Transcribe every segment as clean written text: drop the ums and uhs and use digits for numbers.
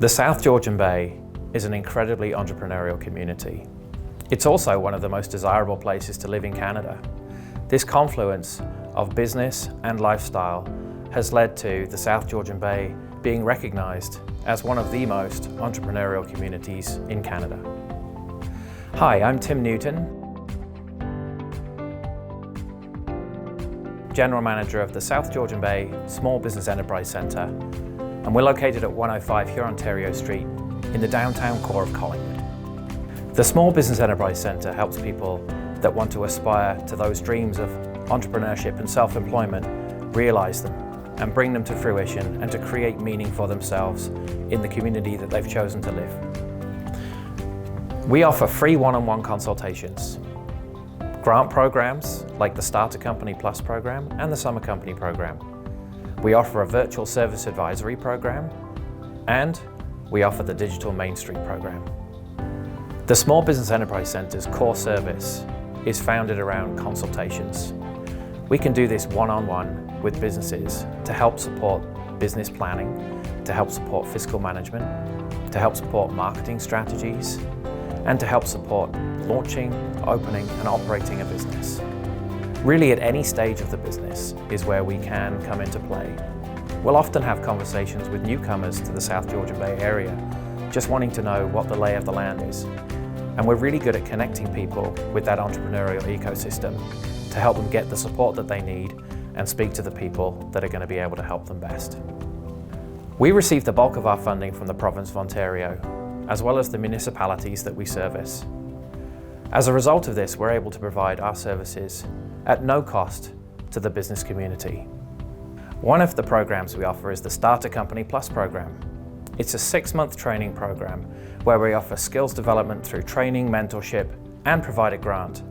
The South Georgian Bay is an incredibly entrepreneurial community. It's also one of the most desirable places to live in Canada. This confluence of business and lifestyle has led to the South Georgian Bay being recognised as one of the most entrepreneurial communities in Canada. Hi, I'm Tim Newton, General Manager of the South Georgian Bay Small Business Enterprise Centre, and we're located at 105 Hurontario Street in the downtown core of Collingwood. The Small Business Enterprise Centre helps people that want to aspire to those dreams of entrepreneurship and self-employment realise them and bring them to fruition and to create meaning for themselves in the community that they've chosen to live. We offer free one-on-one consultations, grant programs like the Starter Company Plus program and the Summer Company program. We offer a virtual service advisory program, and we offer the Digital Main Street program. The Small Business Enterprise Centre's core service is founded around consultations. We can do this one-on-one with businesses to help support business planning, to help support fiscal management, to help support marketing strategies, and to help support launching, opening, and operating a business. Really, at any stage of the business is where we can come into play. We'll often have conversations with newcomers to the South Georgian Bay area, just wanting to know what the lay of the land is. And we're really good at connecting people with that entrepreneurial ecosystem to help them get the support that they need and speak to the people that are going to be able to help them best. We receive the bulk of our funding from the province of Ontario, as well as the municipalities that we service. As a result of this, we're able to provide our services at no cost to the business community. One of the programs we offer is the Starter Company Plus program. It's a 6-month training program where we offer skills development through training, mentorship, and provide a grant.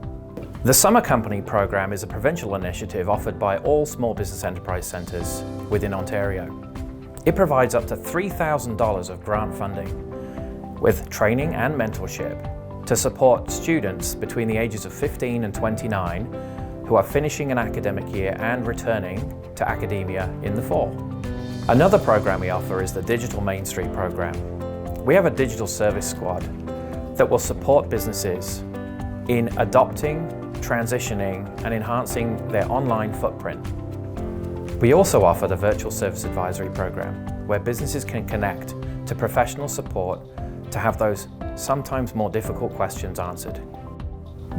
The Summer Company program is a provincial initiative offered by all small business enterprise centres within Ontario. It provides up to $3,000 of grant funding with training and mentorship to support students between the ages of 15 and 29 who are finishing an academic year and returning to academia in the fall. Another program we offer is the Digital Main Street program. We have a digital service squad that will support businesses in adopting, transitioning, and enhancing their online footprint. We also offer the Virtual Service Advisory program, where businesses can connect to professional support to have those sometimes more difficult questions answered.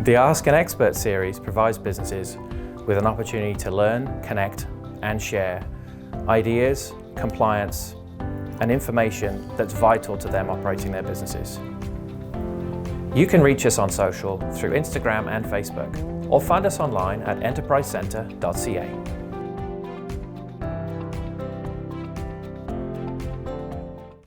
The Ask an Expert series provides businesses with an opportunity to learn, connect, and share ideas, compliance, and information that's vital to them operating their businesses. You can reach us on social through Instagram and Facebook, or find us online at enterprisecentre.ca.